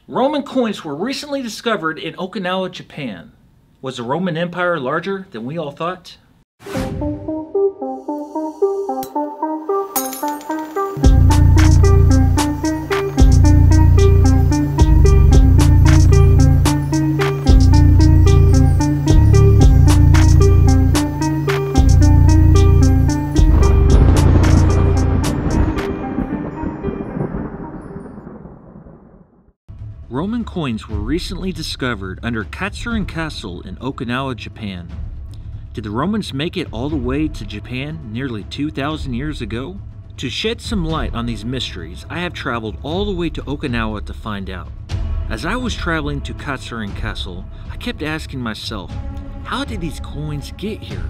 Roman coins were recently discovered in Okinawa, Japan. Was the Roman Empire larger than we all thought? Roman coins were recently discovered under Katsuren Castle in Okinawa, Japan. Did the Romans make it all the way to Japan nearly 2,000 years ago? To shed some light on these mysteries, I have traveled all the way to Okinawa to find out. As I was traveling to Katsuren Castle, I kept asking myself, how did these coins get here?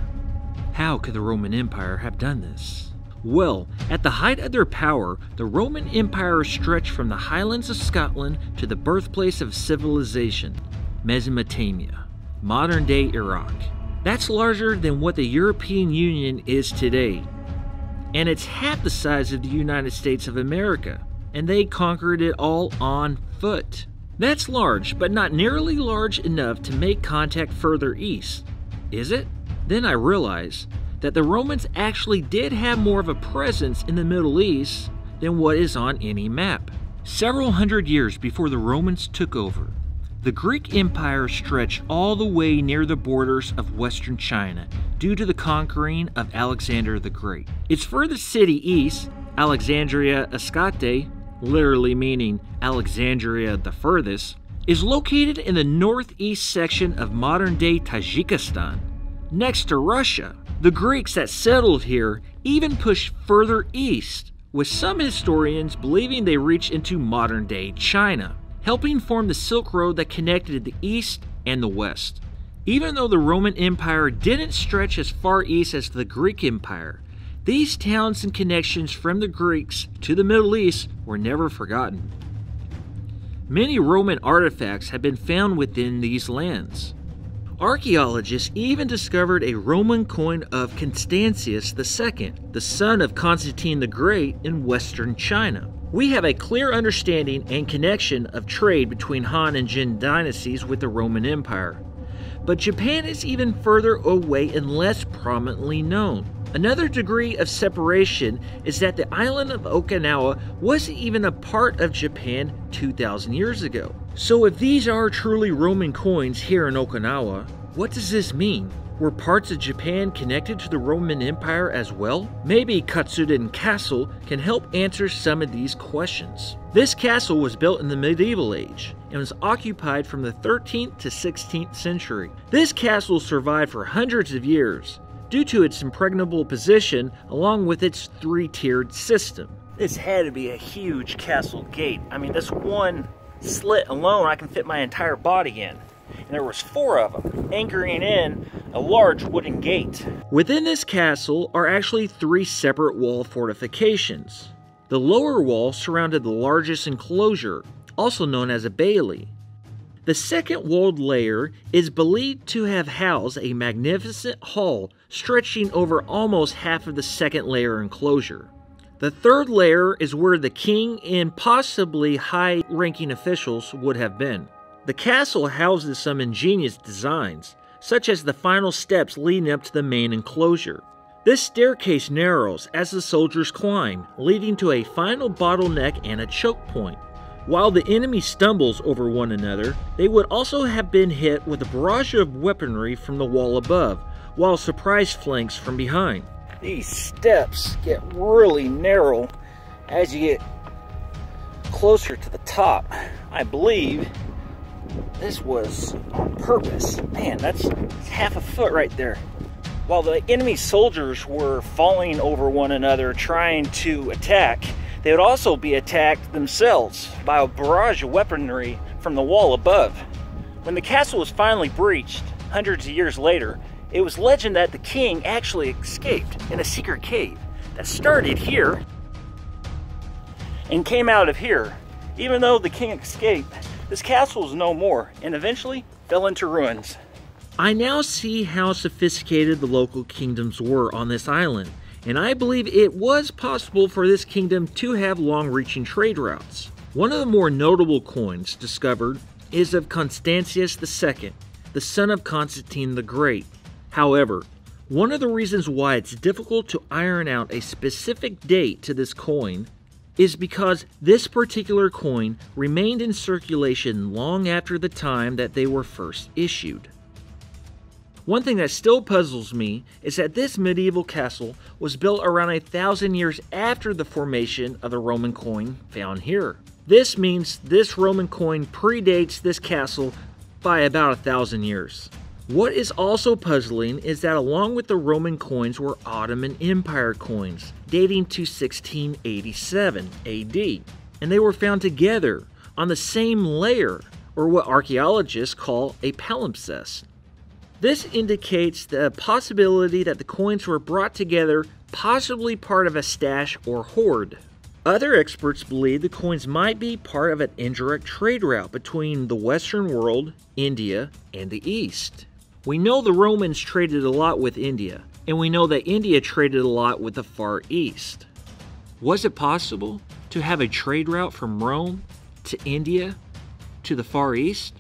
How could the Roman Empire have done this? Well, at the height of their power, the Roman Empire stretched from the highlands of Scotland to the birthplace of civilization, Mesopotamia, modern-day Iraq. That's larger than what the European Union is today. And it's half the size of the United States of America, and they conquered it all on foot. That's large, but not nearly large enough to make contact further east, is it? Then I realized that the Romans actually did have more of a presence in the Middle East than what is on any map. Several hundred years before the Romans took over, the Greek Empire stretched all the way near the borders of western China due to the conquering of Alexander the Great. Its furthest city east, Alexandria Ascate, literally meaning Alexandria the furthest, is located in the northeast section of modern-day Tajikistan, next to Russia. The Greeks that settled here even pushed further east, with some historians believing they reached into modern-day China, helping form the Silk Road that connected the east and the west. Even though the Roman Empire didn't stretch as far east as the Greek Empire, these towns and connections from the Greeks to the Middle East were never forgotten. Many Roman artifacts have been found within these lands. Archaeologists even discovered a Roman coin of Constantius II, the son of Constantine the Great, in western China. We have a clear understanding and connection of trade between Han and Jin dynasties with the Roman Empire. But Japan is even further away and less prominently known. Another degree of separation is that the island of Okinawa wasn't even a part of Japan 2,000 years ago. So if these are truly Roman coins here in Okinawa, what does this mean? Were parts of Japan connected to the Roman Empire as well? Maybe Katsuren Castle can help answer some of these questions. This castle was built in the medieval age and was occupied from the 13th to 16th century. This castle survived for hundreds of years due to its impregnable position along with its three-tiered system. This had to be a huge castle gate. I mean, this one slit alone I can fit my entire body in. And there was 4 of them, anchoring in a large wooden gate. Within this castle are actually 3 separate wall fortifications. The lower wall surrounded the largest enclosure, also known as a bailey. The second walled layer is believed to have housed a magnificent hall stretching over almost half of the second layer enclosure. The third layer is where the king and possibly high-ranking officials would have been. The castle houses some ingenious designs, such as the final steps leading up to the main enclosure. This staircase narrows as the soldiers climb, leading to a final bottleneck and a choke point. While the enemy stumbles over one another, they would also have been hit with a barrage of weaponry from the wall above, while surprise flanks from behind. These steps get really narrow as you get closer to the top. I believe this was on purpose. Man, that's half a foot right there. While the enemy soldiers were falling over one another trying to attack, they would also be attacked themselves by a barrage of weaponry from the wall above. When the castle was finally breached, hundreds of years later, it was legend that the king actually escaped in a secret cave that started here and came out of here. Even though the king escaped, this castle is no more and eventually fell into ruins. I now see how sophisticated the local kingdoms were on this island, and I believe it was possible for this kingdom to have long-reaching trade routes. One of the more notable coins discovered is of Constantius II, the son of Constantine the Great. However, one of the reasons why it's difficult to iron out a specific date to this coin is because this particular coin remained in circulation long after the time that they were first issued. One thing that still puzzles me is that this medieval castle was built around 1,000 years after the formation of the Roman coin found here. This means this Roman coin predates this castle by about 1,000 years. What is also puzzling is that along with the Roman coins were Ottoman Empire coins dating to 1687 AD, and they were found together on the same layer, or what archaeologists call a palimpsest. This indicates the possibility that the coins were brought together, possibly part of a stash or hoard. Other experts believe the coins might be part of an indirect trade route between the Western world, India, and the East. We know the Romans traded a lot with India, and we know that India traded a lot with the Far East. Was it possible to have a trade route from Rome to India to the Far East?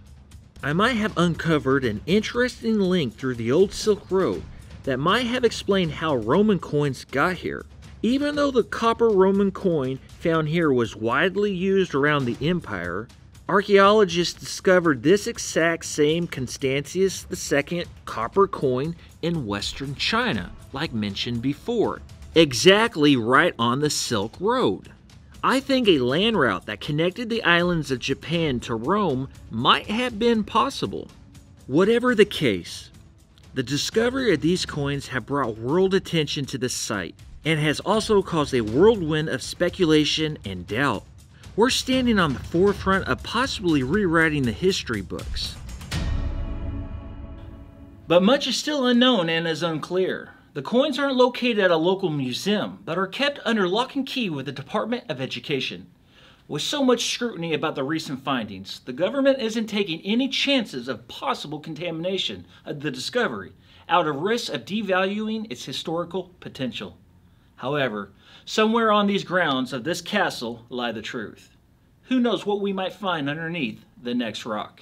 I might have uncovered an interesting link through the old Silk Road that might have explained how Roman coins got here. Even though the copper Roman coin found here was widely used around the empire, archaeologists discovered this exact same Constantius II copper coin in western China, like mentioned before, exactly right on the Silk Road. I think a land route that connected the islands of Japan to Rome might have been possible. Whatever the case, the discovery of these coins have brought world attention to this site and has also caused a whirlwind of speculation and doubt. We're standing on the forefront of possibly rewriting the history books. But much is still unknown and is unclear. The coins aren't located at a local museum, but are kept under lock and key with the Department of Education. With so much scrutiny about the recent findings, the government isn't taking any chances of possible contamination of the discovery, out of risk of devaluing its historical potential. However, somewhere on these grounds of this castle lie the truth. Who knows what we might find underneath the next rock?